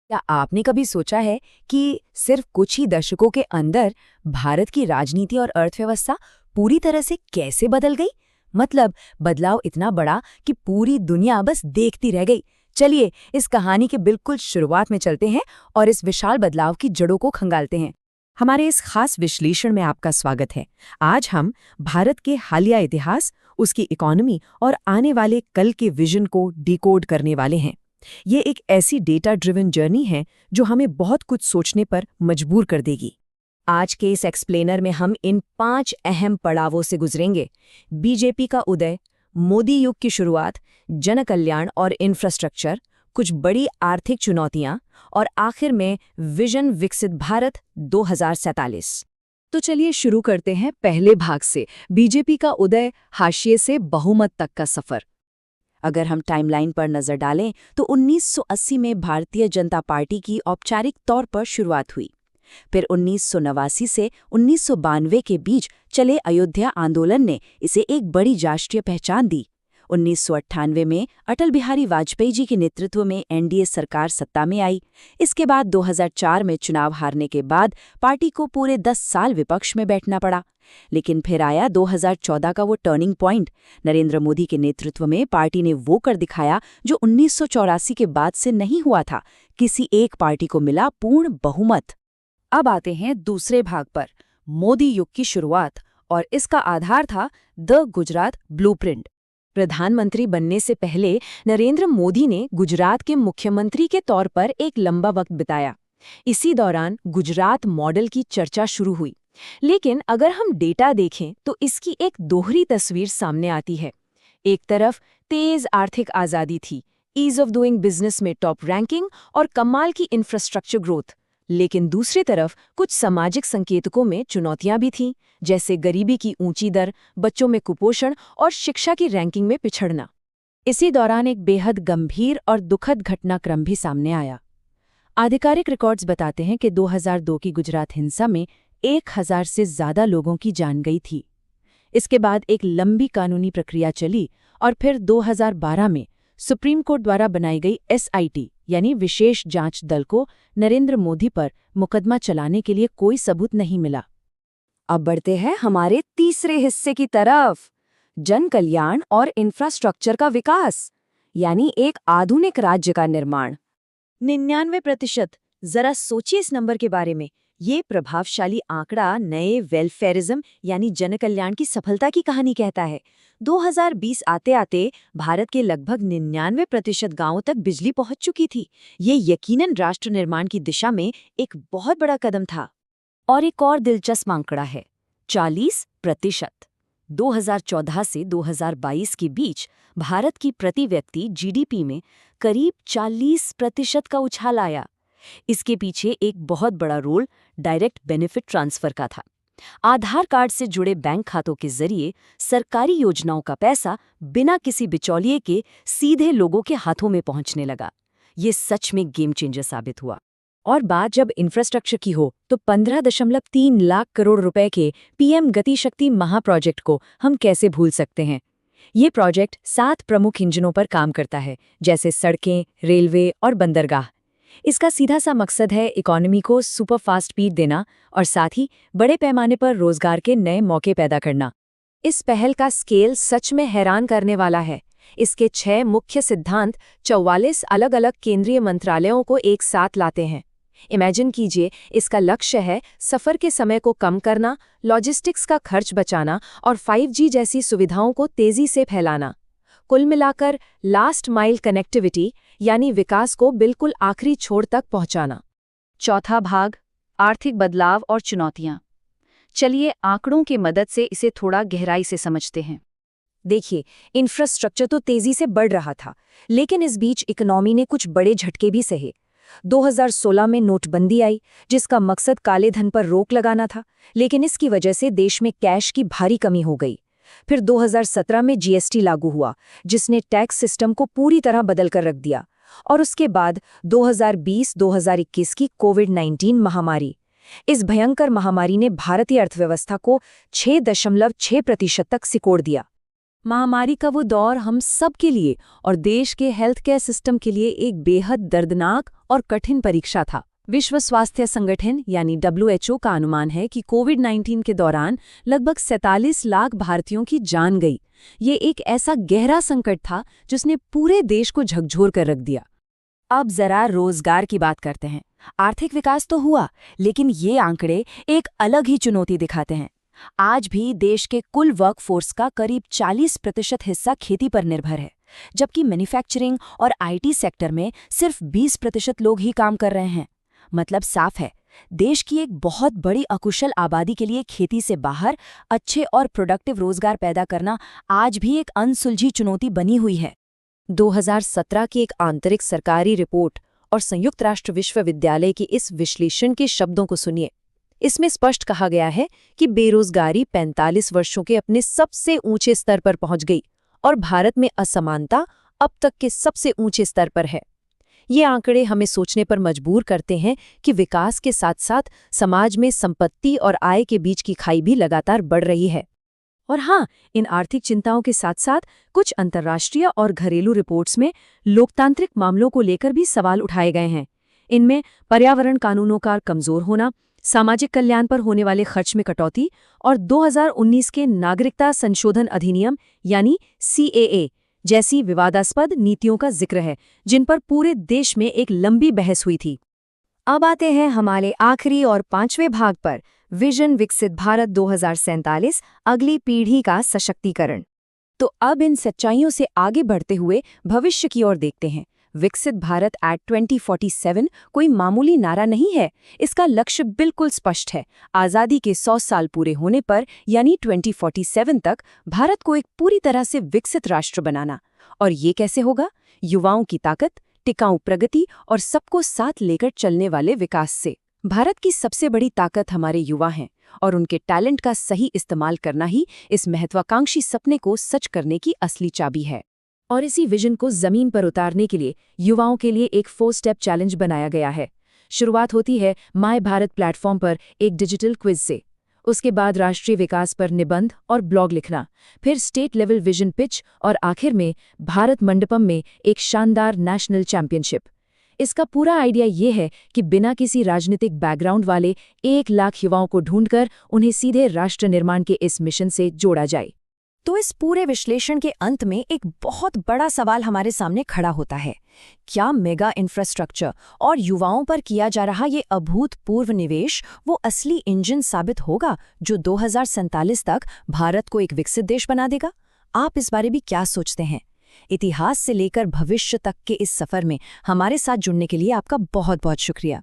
क्या आपने कभी सोचा है कि सिर्फ कुछ ही दशकों के अंदर भारत की राजनीति और अर्थव्यवस्था पूरी तरह से कैसे बदल गई? मतलब बदलाव इतना बड़ा कि पूरी दुनिया बस देखती रह गई। चलिए इस कहानी के बिल्कुल शुरुआत में चलते हैं और इस विशाल बदलाव की जड़ों को खंगालते हैं। हमारे इस खास विश्लेषण में आपका स्वागत है। आज हम भारत के हालिया इतिहास, उसकी इकोनॉमी और आने वाले कल के विजन को डिकोड करने वाले हैं। ये एक ऐसी डेटा ड्रिवन जर्नी है जो हमें बहुत कुछ सोचने पर मजबूर कर देगी। आज के इस एक्सप्लेनर में हम इन 5 अहम पड़ावों से गुजरेंगे। बीजेपी का उदय, मोदी युग की शुरुआत, जन कल्याण और इंफ्रास्ट्रक्चर, कुछ बड़ी आर्थिक चुनौतियां और आखिर में विजन विकसित भारत 2047। तो चलिए शुरू करते हैं पहले भाग से, बीजेपी का उदय, हाशिए से बहुमत तक का सफर। अगर हम टाइमलाइन पर नजर डालें तो 1980 में भारतीय जनता पार्टी की औपचारिक तौर पर शुरुआत हुई। फिर 1989 से 1992 के बीच चले अयोध्या आंदोलन ने इसे एक बड़ी राष्ट्रीय पहचान दी। 1998 में अटल बिहारी वाजपेयी जी के नेतृत्व में एनडीए सरकार सत्ता में आई। इसके बाद 2004 में चुनाव हारने के बाद पार्टी को पूरे 10 साल विपक्ष में बैठना पड़ा। लेकिन फिर आया 2014 का वो टर्निंग पॉइंट। नरेंद्र मोदी के नेतृत्व में पार्टी ने वो कर दिखाया जो 1984 के बाद से नहीं हुआ था। किसी एक पार्टी को मिला पूर्ण बहुमत। अब आते हैं दूसरे भाग पर, मोदी युग की शुरुआत, और इसका आधार था द गुजरात ब्लूप्रिंट। प्रधानमंत्री बनने से पहले नरेंद्र मोदी ने गुजरात के मुख्यमंत्री के तौर पर एक लंबा वक्त बिताया। इसी दौरान गुजरात मॉडल की चर्चा शुरू हुई। लेकिन अगर हम डेटा देखें तो इसकी एक दोहरी तस्वीर सामने आती है। एक तरफ तेज आर्थिक आज़ादी थी, ईज ऑफ डूइंग बिजनेस में टॉप रैंकिंग और कमाल की इंफ्रास्ट्रक्चर ग्रोथ। लेकिन दूसरी तरफ कुछ सामाजिक संकेतकों में चुनौतियां भी थीं, जैसे गरीबी की ऊंची दर, बच्चों में कुपोषण और शिक्षा की रैंकिंग में पिछड़ना। इसी दौरान एक बेहद गंभीर और दुखद घटनाक्रम भी सामने आया। आधिकारिक रिकॉर्ड्स बताते हैं कि 2002 की गुजरात हिंसा में 1000 से ज्यादा लोगों की जान गई थी। इसके बाद एक लंबी कानूनी प्रक्रिया चली और फिर 2012 में सुप्रीम कोर्ट द्वारा बनाई गई एसआईटी यानी विशेष जांच दल को नरेंद्र मोदी पर मुकदमा चलाने के लिए कोई सबूत नहीं मिला। अब बढ़ते हैं हमारे तीसरे हिस्से की तरफ, जन कल्याण और इंफ्रास्ट्रक्चर का विकास, यानी एक आधुनिक राज्य का निर्माण। 99%। जरा सोचिए इस नंबर के बारे में। ये प्रभावशाली आंकड़ा नए वेलफेयरिज्म यानी जन कल्याण की सफलता की कहानी कहता है। 2020 आते आते भारत के लगभग 99% गांवों तक बिजली पहुंच चुकी थी। ये यकीनन राष्ट्र निर्माण की दिशा में एक बहुत बड़ा कदम था। और एक और दिलचस्प आंकड़ा है, 40%। 2014 से 2022 के बीच भारत की प्रति व्यक्ति जीडीपी में करीब 40% का उछाल आया। इसके पीछे एक बहुत बड़ा रोल डायरेक्ट बेनिफिट ट्रांसफर का था। आधार कार्ड से जुड़े बैंक खातों के जरिए सरकारी योजनाओं का पैसा बिना किसी बिचौलिए के सीधे लोगों के हाथों में पहुंचने लगा। ये सच में गेम चेंजर साबित हुआ। और बात जब इंफ्रास्ट्रक्चर की हो तो 15.3 लाख करोड़ रुपए के पीएम गति शक्ति महाप्रोजेक्ट को हम कैसे भूल सकते हैं। ये प्रोजेक्ट 7 प्रमुख इंजनों पर काम करता है, जैसे सड़कें, रेलवे और बंदरगाह। इसका सीधा सा मकसद है इकोनॉमी को सुपरफास्ट स्पीड देना और साथ ही बड़े पैमाने पर रोजगार के नए मौके पैदा करना। इस पहल का स्केल सच में हैरान करने वाला है। इसके 6 मुख्य सिद्धांत 44 अलग अलग केंद्रीय मंत्रालयों को एक साथ लाते हैं। इमेजिन कीजिए, इसका लक्ष्य है सफ़र के समय को कम करना, लॉजिस्टिक्स का खर्च बचाना और 5G जैसी सुविधाओं को तेज़ी से फैलाना। कुल मिलाकर लास्ट माइल कनेक्टिविटी यानी विकास को बिल्कुल आखिरी छोर तक पहुंचाना। चौथा भाग, आर्थिक बदलाव और चुनौतियां। चलिए आंकड़ों की मदद से इसे थोड़ा गहराई से समझते हैं। देखिए, इंफ्रास्ट्रक्चर तो तेजी से बढ़ रहा था, लेकिन इस बीच इकोनॉमी ने कुछ बड़े झटके भी सहे। 2016 में नोटबंदी आई, जिसका मकसद काले धन पर रोक लगाना था, लेकिन इसकी वजह से देश में कैश की भारी कमी हो गई। फिर 2017 में जीएसटी लागू हुआ, जिसने टैक्स सिस्टम को पूरी तरह बदल कर रख दिया। और उसके बाद 2020-2021 की कोविड-19 महामारी। इस भयंकर महामारी ने भारतीय अर्थव्यवस्था को 6.6% तक सिकोड़ दिया। महामारी का वो दौर हम सब के लिए और देश के हेल्थ केयर सिस्टम के लिए एक बेहद दर्दनाक और कठिन परीक्षा था। विश्व स्वास्थ्य संगठन यानी WHO का अनुमान है कि कोविड-19 के दौरान लगभग 47 लाख भारतीयों की जान गई। ये एक ऐसा गहरा संकट था जिसने पूरे देश को झकझोर कर रख दिया। अब जरा रोजगार की बात करते हैं। आर्थिक विकास तो हुआ, लेकिन ये आंकड़े एक अलग ही चुनौती दिखाते हैं। आज भी देश के कुल वर्कफोर्स का करीब 40% हिस्सा खेती पर निर्भर है, जबकि मैन्युफैक्चरिंग और IT सेक्टर में सिर्फ 20% लोग ही काम कर रहे हैं। मतलब साफ है, देश की एक बहुत बड़ी अकुशल आबादी के लिए खेती से बाहर अच्छे और प्रोडक्टिव रोजगार पैदा करना आज भी एक अनसुलझी चुनौती बनी हुई है। 2017 की एक आंतरिक सरकारी रिपोर्ट और संयुक्त राष्ट्र विश्वविद्यालय की इस विश्लेषण के शब्दों को सुनिए। इसमें स्पष्ट कहा गया है कि बेरोजगारी 45 वर्षों के अपने सबसे ऊंचे स्तर पर पहुंच गई और भारत में असमानता अब तक के सबसे ऊंचे स्तर पर है। ये आंकड़े हमें सोचने पर मजबूर करते हैं कि विकास के साथ साथ समाज में संपत्ति और आय के बीच की खाई भी लगातार बढ़ रही है। और हाँ, इन आर्थिक चिंताओं के साथ साथ कुछ अंतर्राष्ट्रीय और घरेलू रिपोर्ट्स में लोकतांत्रिक मामलों को लेकर भी सवाल उठाए गए हैं। इनमें पर्यावरण कानूनों का कमजोर होना, सामाजिक कल्याण पर होने वाले खर्च में कटौती और 2019 के नागरिकता संशोधन अधिनियम यानी CAA जैसी विवादास्पद नीतियों का जिक्र है, जिन पर पूरे देश में एक लंबी बहस हुई थी। अब आते हैं हमारे आखिरी और 5वें भाग पर, विजन विकसित भारत 2047, अगली पीढ़ी का सशक्तिकरण। तो अब इन सच्चाइयों से आगे बढ़ते हुए भविष्य की ओर देखते हैं। विकसित भारत एट 2047 कोई मामूली नारा नहीं है। इसका लक्ष्य बिल्कुल स्पष्ट है। आज़ादी के 100 साल पूरे होने पर यानी 2047 तक भारत को एक पूरी तरह से विकसित राष्ट्र बनाना। और ये कैसे होगा? युवाओं की ताकत, टिकाऊ प्रगति और सबको साथ लेकर चलने वाले विकास से। भारत की सबसे बड़ी ताकत हमारे युवा हैं और उनके टैलेंट का सही इस्तेमाल करना ही इस महत्वाकांक्षी सपने को सच करने की असली चाबी है। और इसी विजन को जमीन पर उतारने के लिए युवाओं के लिए एक 4 स्टेप चैलेंज बनाया गया है। शुरुआत होती है माय भारत प्लेटफॉर्म पर एक डिजिटल क्विज से। उसके बाद राष्ट्रीय विकास पर निबंध और ब्लॉग लिखना, फिर स्टेट लेवल विजन पिच और आखिर में भारत मंडपम में एक शानदार नेशनल चैंपियनशिप। इसका पूरा आइडिया ये है कि बिना किसी राजनीतिक बैकग्राउंड वाले 1 लाख युवाओं को ढूंढकर उन्हें सीधे राष्ट्र निर्माण के इस मिशन से जोड़ा जाए। तो इस पूरे विश्लेषण के अंत में एक बहुत बड़ा सवाल हमारे सामने खड़ा होता है। क्या मेगा इंफ्रास्ट्रक्चर और युवाओं पर किया जा रहा ये अभूतपूर्व निवेश वो असली इंजन साबित होगा जो 2047 तक भारत को एक विकसित देश बना देगा? आप इस बारे में क्या सोचते हैं? इतिहास से लेकर भविष्य तक के इस सफर में हमारे साथ जुड़ने के लिए आपका बहुत बहुत शुक्रिया।